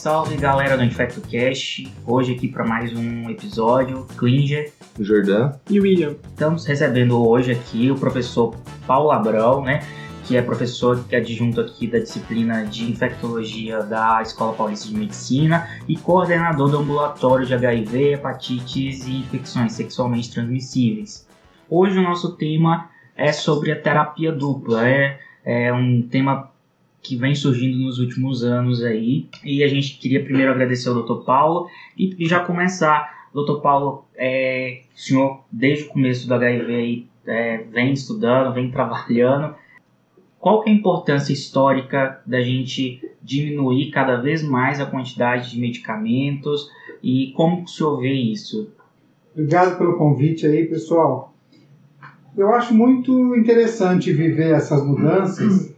salve galera do InfectoCast, hoje aqui para mais um episódio, Klinger, Jordan e William. Estamos recebendo hoje aqui o professor Paulo Abrão, né, que é professor adjunto aqui da disciplina de infectologia da Escola Paulista de Medicina e coordenador do ambulatório de HIV, hepatites e infecções sexualmente transmissíveis. Hoje o nosso tema é sobre a terapia dupla, é um tema que vem surgindo nos últimos anos aí, e a gente queria primeiro agradecer ao Dr. Paulo e já começar. Dr. Paulo, o senhor desde o começo do HIV aí, vem estudando, vem trabalhando. Qual que é a importância histórica da gente diminuir cada vez mais a quantidade de medicamentos e como que o senhor vê isso? Obrigado pelo convite aí, pessoal. Eu acho muito interessante viver essas mudanças,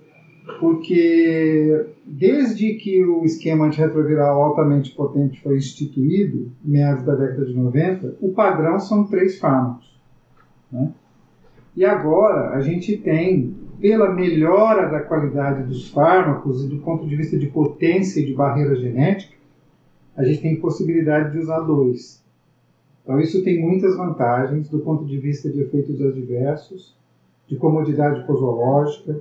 porque desde que o esquema antirretroviral altamente potente foi instituído, em meados da década de 90, o padrão são 3 fármacos, né? E agora a gente tem, pela melhora da qualidade dos fármacos e do ponto de vista de potência e de barreira genética, a gente tem possibilidade de usar 2. Então isso tem muitas vantagens do ponto de vista de efeitos adversos, de comodidade posológica,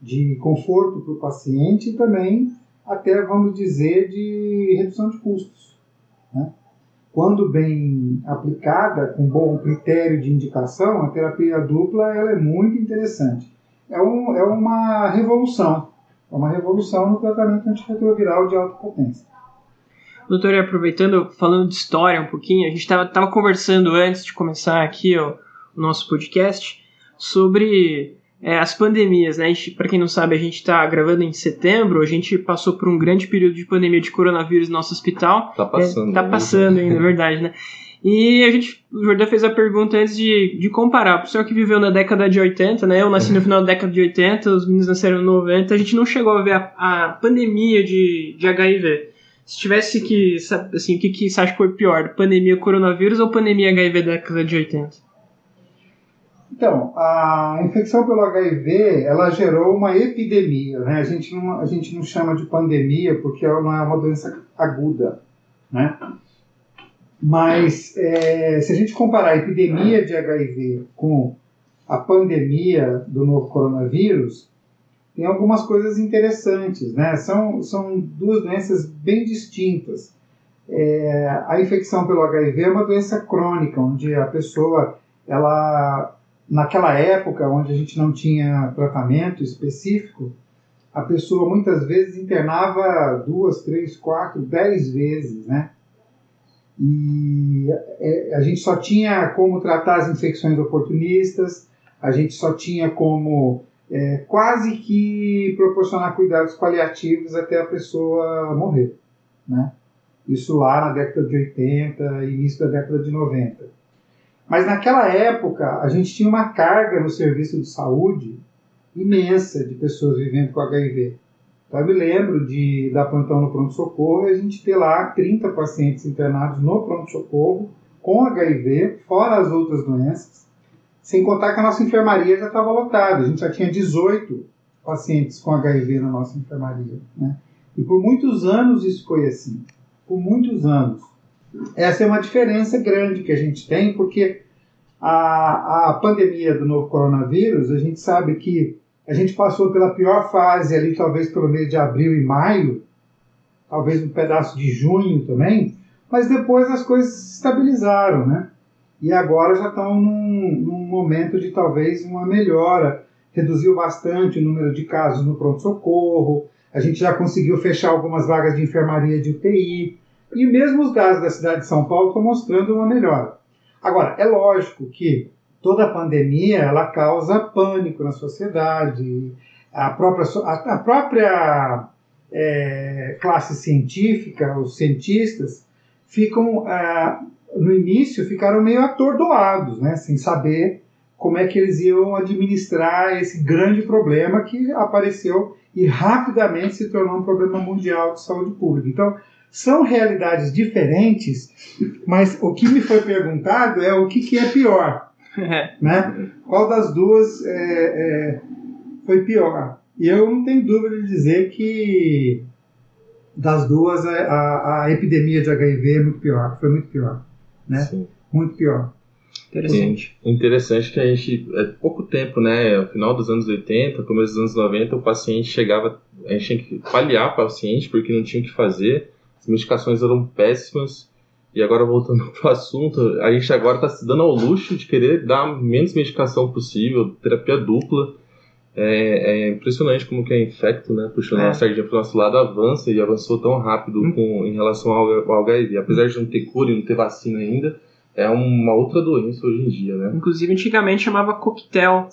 de conforto para o paciente e também, até vamos dizer, de redução de custos, né? Quando bem aplicada, com bom critério de indicação, a terapia dupla ela é muito interessante. É uma revolução no tratamento antirretroviral de alta potência. Doutor, aproveitando, falando de história um pouquinho, a gente estava conversando antes de começar aqui o nosso podcast sobre as pandemias, né? Para quem não sabe, a gente está gravando em setembro, a gente passou por um grande período de pandemia de coronavírus no nosso hospital. Tá passando. Tá passando ainda, é verdade, né? E o Jordan fez a pergunta antes de comparar. O senhor que viveu na década de 80, né? Eu nasci no final da década de 80, os meninos nasceram no 90, a gente não chegou a ver a pandemia de HIV. Se tivesse que, assim, o que você acha que foi pior? Pandemia coronavírus ou pandemia HIV da década de 80? Então, a infecção pelo HIV, ela gerou uma epidemia, né? A gente não chama de pandemia porque ela não é uma doença aguda, né? Mas, se a gente comparar a epidemia de HIV com a pandemia do novo coronavírus, tem algumas coisas interessantes, né? São 2 doenças bem distintas. A infecção pelo HIV é uma doença crônica, onde a pessoa, naquela época, onde a gente não tinha tratamento específico, a pessoa muitas vezes internava 2, 3, 4, 10 vezes, né? E a gente só tinha como tratar as infecções oportunistas, a gente só tinha como quase que proporcionar cuidados paliativos até a pessoa morrer, né? Isso lá na década de 80, início da década de 90. Mas naquela época a gente tinha uma carga no serviço de saúde imensa de pessoas vivendo com HIV. Então eu me lembro de dar plantão no pronto-socorro e a gente ter lá 30 pacientes internados no pronto-socorro com HIV, fora as outras doenças, sem contar que a nossa enfermaria já estava lotada. A gente já tinha 18 pacientes com HIV na nossa enfermaria, né? E por muitos anos isso foi assim. Por muitos anos. Essa é uma diferença grande que a gente tem, porque a pandemia do novo coronavírus, a gente sabe que a gente passou pela pior fase ali, talvez pelo mês de abril e maio, talvez um pedaço de junho também, mas depois as coisas se estabilizaram, né? E agora já estão num momento de talvez uma melhora. Reduziu bastante o número de casos no pronto-socorro, a gente já conseguiu fechar algumas vagas de enfermaria de UTI, e mesmo os dados da cidade de São Paulo estão mostrando uma melhora. Agora, é lógico que toda pandemia ela causa pânico na sociedade, a própria classe científica, os cientistas, no início ficaram meio atordoados, né, sem saber como é que eles iam administrar esse grande problema que apareceu e rapidamente se tornou um problema mundial de saúde pública. Então, são realidades diferentes, mas o que me foi perguntado é o que é pior, né? Qual das duas foi pior? E eu não tenho dúvida de dizer que das duas, a epidemia de HIV é muito pior, foi muito pior, né? Sim. Muito pior. Interessante. Interessante que a gente, há pouco tempo, né, no final dos anos 80, começo dos anos 90, o paciente chegava, a gente tinha que paliar o paciente porque não tinha o que fazer, as medicações eram péssimas, e agora voltando para o assunto, a gente agora está se dando ao luxo de querer dar menos medicação possível, terapia dupla. É impressionante como que a Infecto, né, puxando a sardinha para o nosso lado, avança e avançou tão rápido em relação ao HIV. Apesar de não ter cura e não ter vacina ainda, é uma outra doença hoje em dia, né? Inclusive, antigamente chamava coquetel,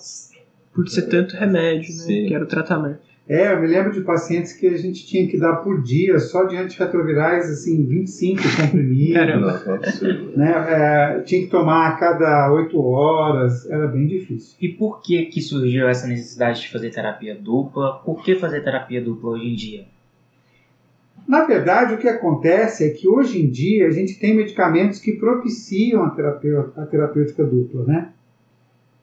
por ser tanto remédio, né? Sim. Que era o tratamento. Eu me lembro de pacientes que a gente tinha que dar por dia, só de antirretrovirais, assim, 25 comprimidos. Caramba. Não, absurdo. Né? Tinha que tomar a cada 8 horas, era bem difícil. E por que surgiu essa necessidade de fazer terapia dupla? Por que fazer terapia dupla hoje em dia? Na verdade, o que acontece é que hoje em dia a gente tem medicamentos que propiciam a terapêutica dupla, né?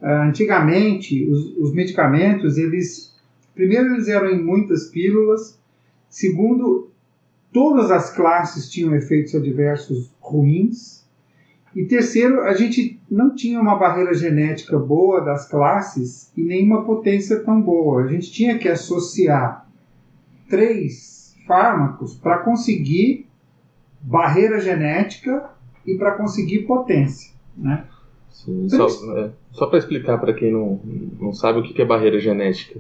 Antigamente, os medicamentos, primeiro, eles eram em muitas pílulas. Segundo, todas as classes tinham efeitos adversos ruins. E terceiro, a gente não tinha uma barreira genética boa das classes e nenhuma potência tão boa. A gente tinha que associar 3 fármacos para conseguir barreira genética e para conseguir potência, né? Sim, só para explicar para quem não sabe o que é barreira genética.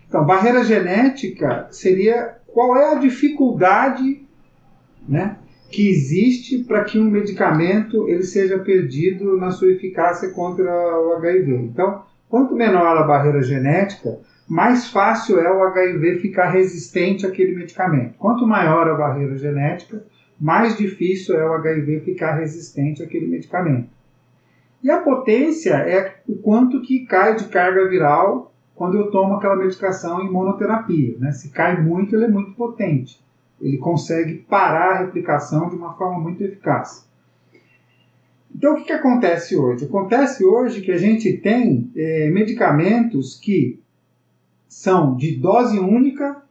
Então, barreira genética seria qual é a dificuldade, né, que existe para que um medicamento ele seja perdido na sua eficácia contra o HIV. Então, quanto menor a barreira genética, mais fácil é o HIV ficar resistente àquele medicamento. Quanto maior a barreira genética, mais difícil é o HIV ficar resistente àquele medicamento. E a potência é o quanto que cai de carga viral quando eu tomo aquela medicação em monoterapia, né? Se cai muito, ele é muito potente. Ele consegue parar a replicação de uma forma muito eficaz. Então, o que acontece hoje? Acontece hoje que a gente tem medicamentos que são de dose única,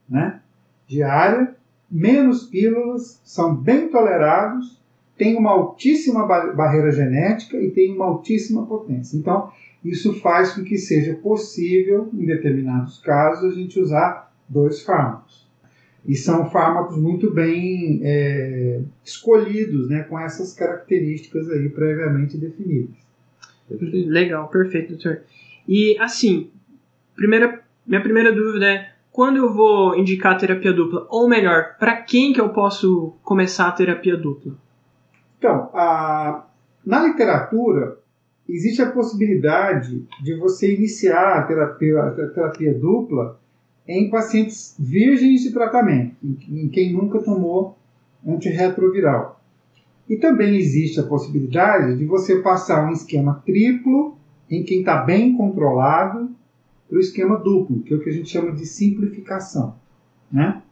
né, diária, menos pílulas, são bem tolerados, têm uma altíssima barreira genética e têm uma altíssima potência. Então, isso faz com que seja possível, em determinados casos, a gente usar 2 fármacos. E são fármacos muito bem escolhidos, né, com essas características aí previamente definidas. Legal, perfeito, doutor. E, assim, minha primeira dúvida é, quando eu vou indicar a terapia dupla? Ou melhor, para quem que eu posso começar a terapia dupla? Então, na literatura, existe a possibilidade de você iniciar a terapia dupla em pacientes virgens de tratamento, em quem nunca tomou antirretroviral. E também existe a possibilidade de você passar um esquema triplo em quem está bem controlado para o esquema duplo, que é o que a gente chama de simplificação, né?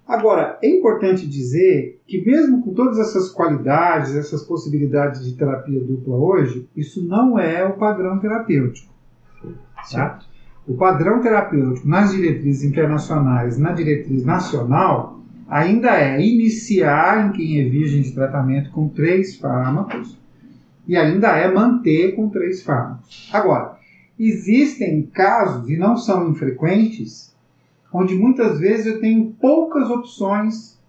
Agora, é importante dizer que mesmo com todas essas qualidades, essas possibilidades de terapia dupla hoje, isso não é o padrão terapêutico. Tá? O padrão terapêutico nas diretrizes internacionais, na diretriz nacional, ainda é iniciar em quem é virgem de tratamento com 3 fármacos e ainda é manter com 3 fármacos. Agora, existem casos, e não são infrequentes, onde muitas vezes eu tenho poucas opções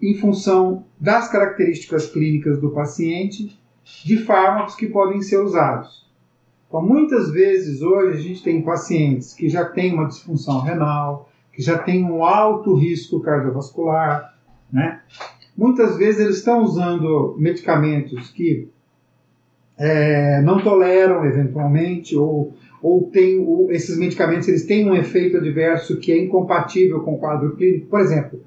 em função das características clínicas do paciente de fármacos que podem ser usados. Então, muitas vezes hoje a gente tem pacientes que já têm uma disfunção renal, que já têm um alto risco cardiovascular, né? Muitas vezes eles estão usando medicamentos que não toleram eventualmente, ou esses medicamentos eles têm um efeito adverso que é incompatível com o quadro clínico. Por exemplo,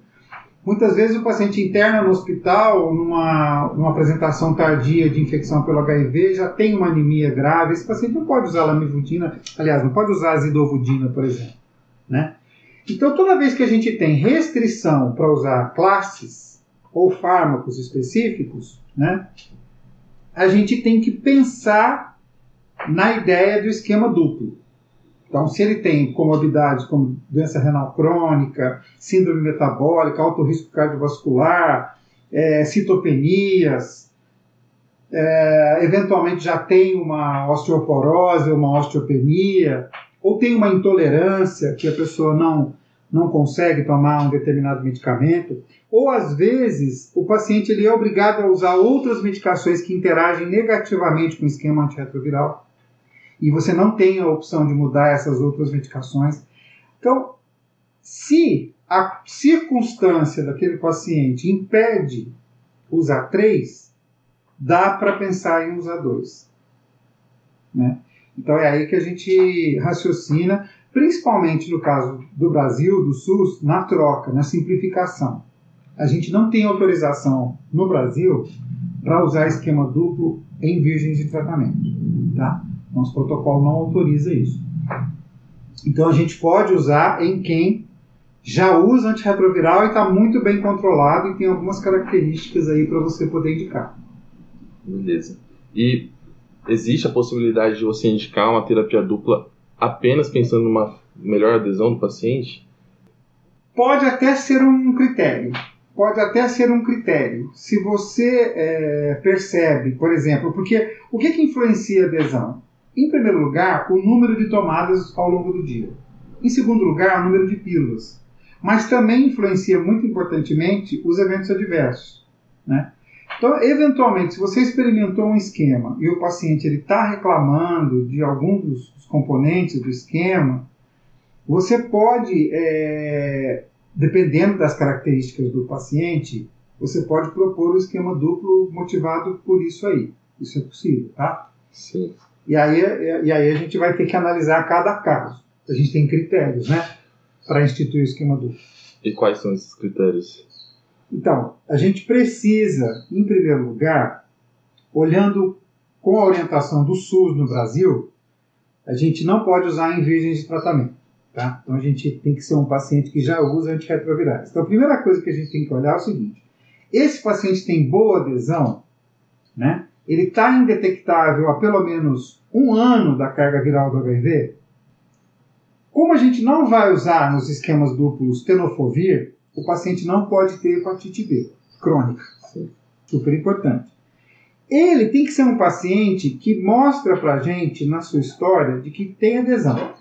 muitas vezes o paciente interna no hospital, numa apresentação tardia de infecção pelo HIV, já tem uma anemia grave. Esse paciente não pode usar lamivudina, aliás, não pode usar azidovudina, por exemplo, né? Então, toda vez que a gente tem restrição para usar classes ou fármacos específicos, né, a gente tem que pensar na ideia do esquema duplo. Então, se ele tem comorbidades como doença renal crônica, síndrome metabólica, alto risco cardiovascular, citopenias, eventualmente já tem uma osteoporose, uma osteopenia, ou tem uma intolerância que a pessoa não consegue tomar um determinado medicamento, ou às vezes o paciente ele é obrigado a usar outras medicações que interagem negativamente com o esquema antirretroviral, e você não tem a opção de mudar essas outras medicações. Então, se a circunstância daquele paciente impede usar 3, dá para pensar em usar 2. Né? Então é aí que a gente raciocina, principalmente no caso do Brasil, do SUS, na troca, na simplificação. A gente não tem autorização no Brasil para usar esquema duplo em virgens de tratamento. Tá? Nosso protocolo não autoriza isso. Então a gente pode usar em quem já usa antirretroviral e está muito bem controlado e tem algumas características aí para você poder indicar. Beleza. E existe a possibilidade de você indicar uma terapia dupla apenas pensando numa melhor adesão do paciente? Pode até ser um critério. Se você percebe, por exemplo, porque o que influencia a adesão? Em primeiro lugar, o número de tomadas ao longo do dia. Em segundo lugar, o número de pílulas. Mas também influencia muito importantemente os eventos adversos. Né? Então, eventualmente, se você experimentou um esquema e o paciente está reclamando de algum dos componentes do esquema, você pode, dependendo das características do paciente, você pode propor o esquema duplo motivado por isso aí. Isso é possível, tá? Sim. E aí a gente vai ter que analisar cada caso. A gente tem critérios, né, para instituir o esquema duplo. E quais são esses critérios? Então, a gente precisa, em primeiro lugar, olhando com a orientação do SUS no Brasil, a gente não pode usar em virgens de tratamento. Tá? Então, a gente tem que ser um paciente que já usa antirretrovirais. Então, a primeira coisa que a gente tem que olhar é o seguinte: esse paciente tem boa adesão, né? Ele está indetectável há pelo menos 1 ano da carga viral do HIV. Como a gente não vai usar nos esquemas duplos tenofovir, o paciente não pode ter hepatite B crônica. Sim. Super importante. Ele tem que ser um paciente que mostra para a gente, na sua história, de que tem adesão.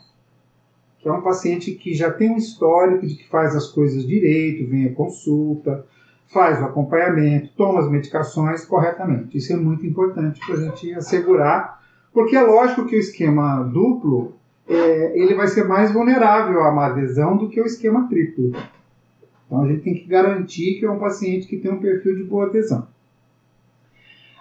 Que é um paciente que já tem um histórico de que faz as coisas direito, vem à consulta, faz o acompanhamento, toma as medicações corretamente. Isso é muito importante para a gente assegurar, porque é lógico que o esquema duplo ele vai ser mais vulnerável a uma adesão do que o esquema triplo. Então a gente tem que garantir que é um paciente que tem um perfil de boa adesão.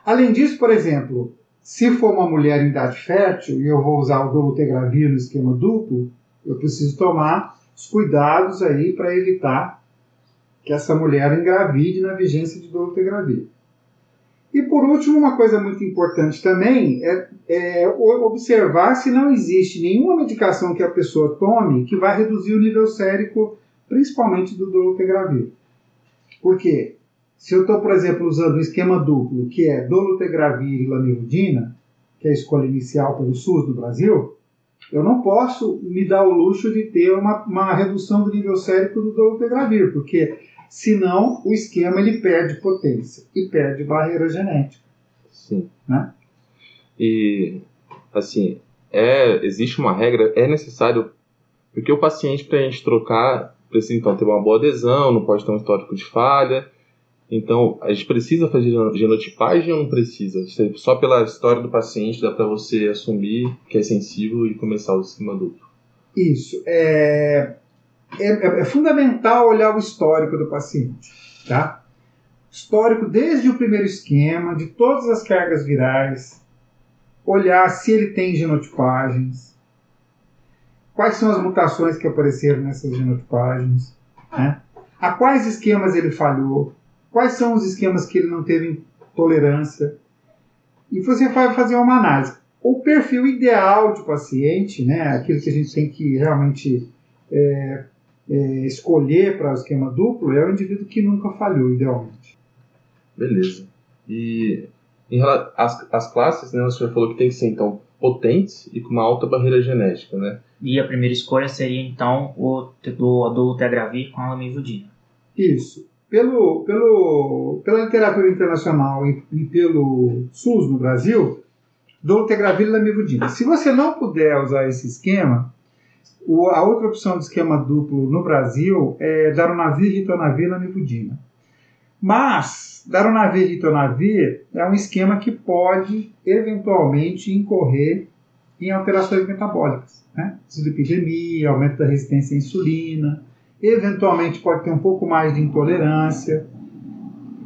Além disso, por exemplo, se for uma mulher em idade fértil e eu vou usar o dolutegravir no esquema duplo, eu preciso tomar os cuidados aí para evitar que essa mulher engravide na vigência de dolutegravir. E por último, uma coisa muito importante também é observar se não existe nenhuma medicação que a pessoa tome que vai reduzir o nível sérico, principalmente do dolutegravir. Por quê? Se eu estou, por exemplo, usando um esquema duplo, que é dolutegravir e lamivudina, que é a escolha inicial pelo SUS do Brasil, eu não posso me dar o luxo de ter uma redução do nível sérico do dolutegravir, porque senão o esquema ele perde potência e perde barreira genética. Sim. Né? E, assim, existe uma regra, é necessário, porque o paciente, para a gente trocar, precisa então ter uma boa adesão, não pode ter um histórico de falha. Então, a gente precisa fazer genotipagem ou não precisa? Só pela história do paciente dá para você assumir que é sensível e começar o esquema duplo? Isso. É fundamental olhar o histórico do paciente. Tá? Histórico desde o primeiro esquema, de todas as cargas virais, olhar se ele tem genotipagens, quais são as mutações que apareceram nessas genotipagens, né? A quais esquemas ele falhou, quais são os esquemas que ele não teve tolerância, e você vai fazer uma análise. O perfil ideal de paciente, né, aquilo que a gente tem que realmente escolher para o esquema duplo, é o indivíduo que nunca falhou, idealmente. Beleza. E em relação às classes, né, o senhor falou que tem que ser, então, potentes e com uma alta barreira genética, né? E a primeira escolha seria, então, o dolutegravir com a lamivudina. Isso. Pela literatura internacional e pelo SUS no Brasil, dolutegravir e lamivudina. Se você não puder usar esse esquema, a outra opção de esquema duplo no Brasil é darunavir, ritonavir e lamivudina. Mas darunavir e ritonavir é um esquema que pode eventualmente incorrer em alterações metabólicas, né? Dislipidemia, aumento da resistência à insulina, eventualmente pode ter um pouco mais de intolerância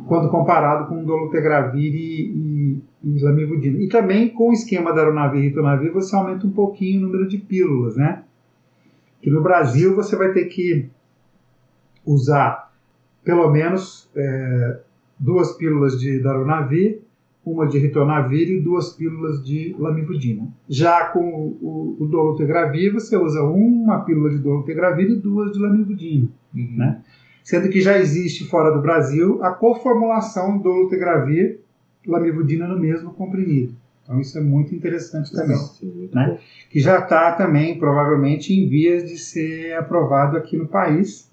quando comparado com dolutegravir e lamivudina. E também com o esquema darunavir e ritonavir você aumenta um pouquinho o número de pílulas, né? Que no Brasil você vai ter que usar pelo menos 2 pílulas de darunavir, uma de ritonavir e 2 pílulas de lamivudina. Já com o dolutegravir, você usa uma pílula de dolutegravir e 2 de lamivudina. Né? Sendo que já existe fora do Brasil a coformulação dolutegravir e lamivudina no mesmo comprimido. Então isso é muito interessante também. Sim, né? Que já está também, provavelmente, em vias de ser aprovado aqui no país.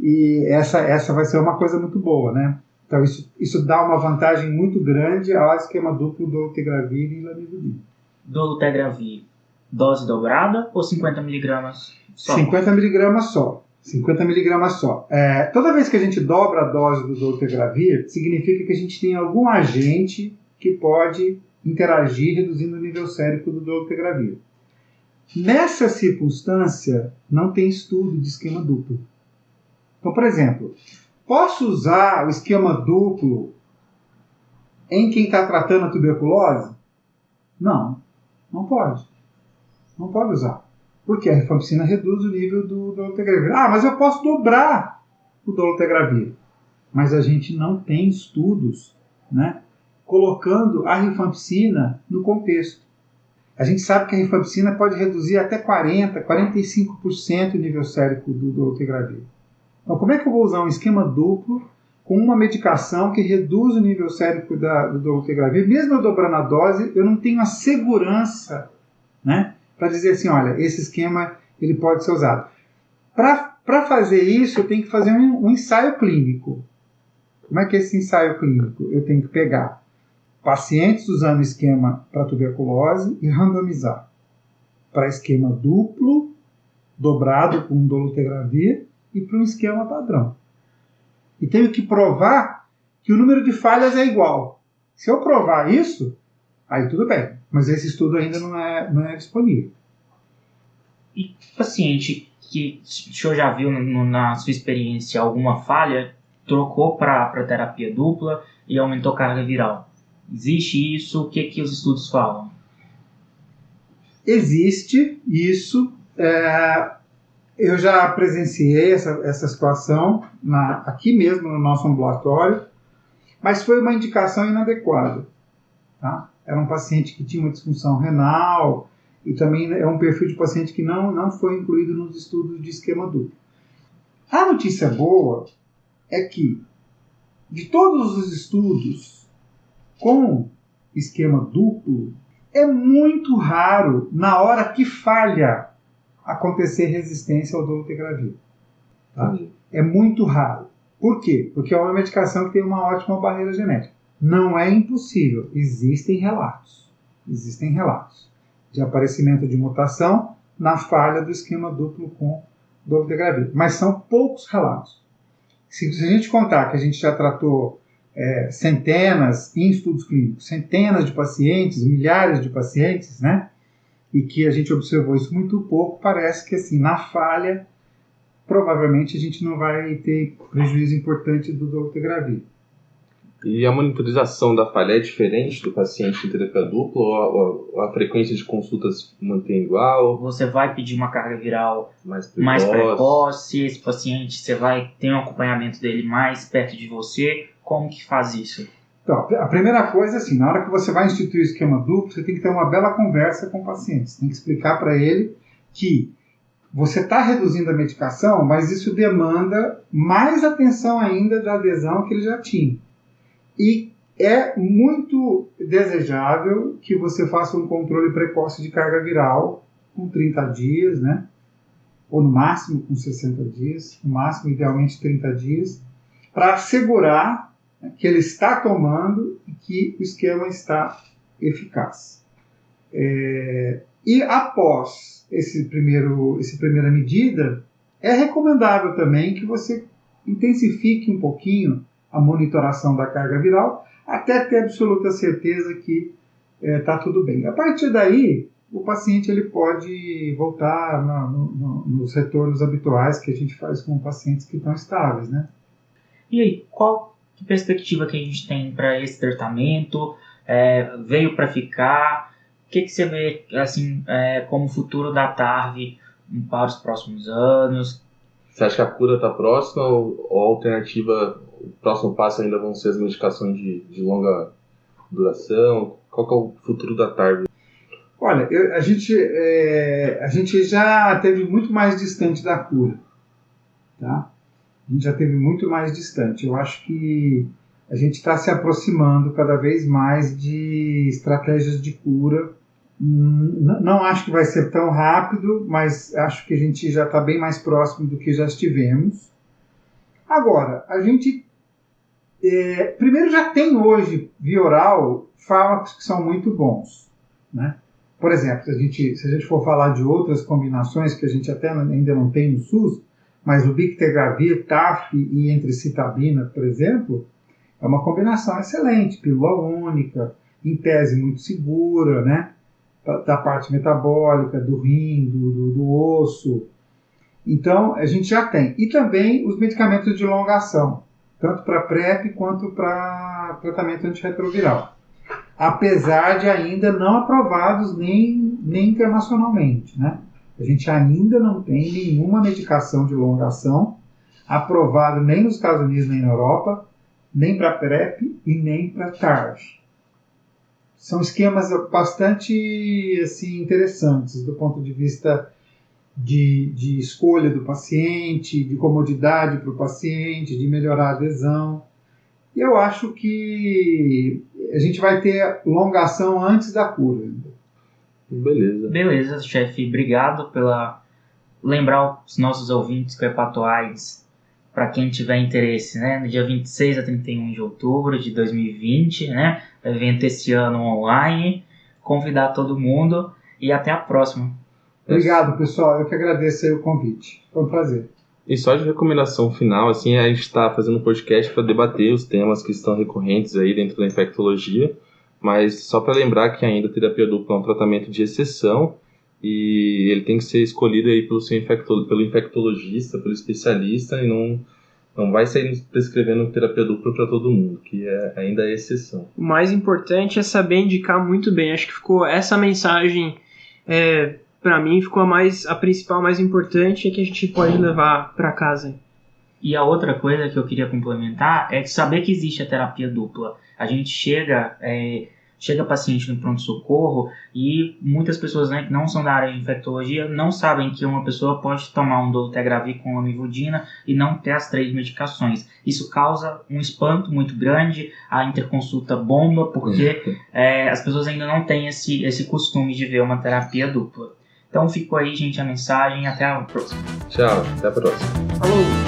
E essa vai ser uma coisa muito boa, né? Então, isso dá uma vantagem muito grande ao esquema duplo dolutegravir e lamivudina. Dolutegravir, dose dobrada ou 50 mg só? 50 mg só. 50 mg só. Toda vez que a gente dobra a dose do dolutegravir, significa que a gente tem algum agente que pode interagir reduzindo o nível sérico do dolutegravir. Nessa circunstância, não tem estudo de esquema duplo. Então, por exemplo, posso usar o esquema duplo em quem está tratando a tuberculose? Não pode. Não pode usar. Porque a rifampicina reduz o nível do dolutegravir. Mas eu posso dobrar o dolutegravir. Mas a gente não tem estudos, né, colocando a rifampicina no contexto. A gente sabe que a rifampicina pode reduzir até 40%, 45% o nível sérico do dolutegravir. Então, como é que eu vou usar um esquema duplo com uma medicação que reduz o nível sérico do dolutegravir? Mesmo eu dobrando a dose, eu não tenho a segurança, né, para dizer assim, olha, esse esquema ele pode ser usado. Para fazer isso, eu tenho que fazer um ensaio clínico. Como é que é esse ensaio clínico? Eu tenho que pegar pacientes usando o esquema para tuberculose e randomizar para esquema duplo, dobrado com dolutegravir, e para um esquema padrão. E tenho que provar que o número de falhas é igual. Se eu provar isso, aí tudo bem. Mas esse estudo ainda não é disponível. E paciente que o senhor já viu na sua experiência alguma falha, trocou para terapia dupla e aumentou a carga viral. Existe isso? O que os estudos falam? Existe isso. Eu já presenciei essa situação aqui mesmo no nosso ambulatório, mas foi uma indicação inadequada. Tá? Era um paciente que tinha uma disfunção renal e também é um perfil de paciente que não foi incluído nos estudos de esquema duplo. A notícia boa é que, de todos os estudos com esquema duplo, é muito raro, na hora que falha, acontecer resistência ao dolutegravir. Tá? É muito raro. Por quê? Porque é uma medicação que tem uma ótima barreira genética. Não é impossível. Existem relatos de aparecimento de mutação na falha do esquema duplo com dolutegravir. Mas são poucos relatos. Se a gente contar que a gente já tratou centenas em estudos clínicos, centenas de pacientes, milhares de pacientes, né? E que a gente observou isso muito pouco, parece que assim, na falha, provavelmente a gente não vai ter prejuízo importante do dolutegravir. E a monitorização da falha é diferente do paciente em terapia dupla ou a frequência de consultas mantém igual? Você vai pedir uma carga viral mais precoce? precoce, esse paciente, você vai ter um acompanhamento dele mais perto de você, como que faz isso? Então, a primeira coisa é assim, na hora que você vai instituir o esquema duplo, você tem que ter uma bela conversa com o paciente. Você tem que explicar para ele que você está reduzindo a medicação, mas isso demanda mais atenção ainda da adesão que ele já tinha. E é muito desejável que você faça um controle precoce de carga viral com 30 dias, né? Ou no máximo com 60 dias, no máximo, idealmente 30 dias, para assegurar que ele está tomando e que o esquema está eficaz. E após essa primeira medida, é recomendável também que você intensifique um pouquinho a monitoração da carga viral, até ter absoluta certeza que está tudo bem. A partir daí, o paciente ele pode voltar nos retornos habituais que a gente faz com pacientes que estão estáveis, né? E aí, qual perspectiva que a gente tem para esse tratamento? Veio para ficar? O que você vê assim, como futuro da TARV para os próximos anos? Você acha que a cura está próxima ou a alternativa, o próximo passo ainda vão ser as medicações de longa duração? Qual que é o futuro da TARV? Olha, a gente já teve muito mais distante da cura, tá? A gente já teve muito mais distante. Eu acho que a gente está se aproximando cada vez mais de estratégias de cura. Não acho que vai ser tão rápido, mas acho que a gente já está bem mais próximo do que já estivemos. Agora, a gente primeiro já tem hoje, via oral, fármacos que são muito bons, né? Por exemplo, se a gente for falar de outras combinações que a gente até ainda não tem no SUS, mas o Bictegravir, TAF e entricitabina, por exemplo, é uma combinação excelente, pílula única, em tese muito segura, né? Da parte metabólica, do rim, do osso. Então, a gente já tem. E também os medicamentos de longa ação, tanto para PrEP quanto para tratamento antirretroviral. Apesar de ainda não aprovados nem internacionalmente, né? A gente ainda não tem nenhuma medicação de longa ação aprovada nem nos Estados Unidos nem na Europa, nem para PrEP e nem para TARV. São esquemas bastante assim, interessantes do ponto de vista de escolha do paciente, de comodidade para o paciente, de melhorar a adesão. E eu acho que a gente vai ter longa ação antes da cura ainda. Beleza, chefe. Obrigado pela lembrar os nossos ouvintes que o Hepatoaids, para quem tiver interesse, né, no dia 26 a 31 de outubro de 2020, né, evento esse ano online, convidar todo mundo e até a próxima. Obrigado, pessoal. Eu que agradeço aí o convite. Foi um prazer. E só de recomendação final, assim, a gente está fazendo um podcast para debater os temas que estão recorrentes aí dentro da infectologia, mas só para lembrar que ainda a terapia dupla é um tratamento de exceção e ele tem que ser escolhido aí pelo infectologista, pelo especialista, e não vai sair prescrevendo terapia dupla para todo mundo, que ainda é exceção. O mais importante é saber indicar muito bem. Acho que ficou essa mensagem, para mim, ficou a principal, mais importante, é que a gente pode levar para casa. E a outra coisa que eu queria complementar é saber que existe a terapia dupla. A gente chega paciente no pronto-socorro e muitas pessoas, né, que não são da área de infectologia não sabem que uma pessoa pode tomar um dolutegravir com amivudina e não ter as 3 medicações. Isso causa um espanto muito grande, a interconsulta bomba, porque as pessoas ainda não têm esse costume de ver uma terapia dupla. Então ficou aí, gente, a mensagem. Até a próxima. Tchau, até a próxima. Falou!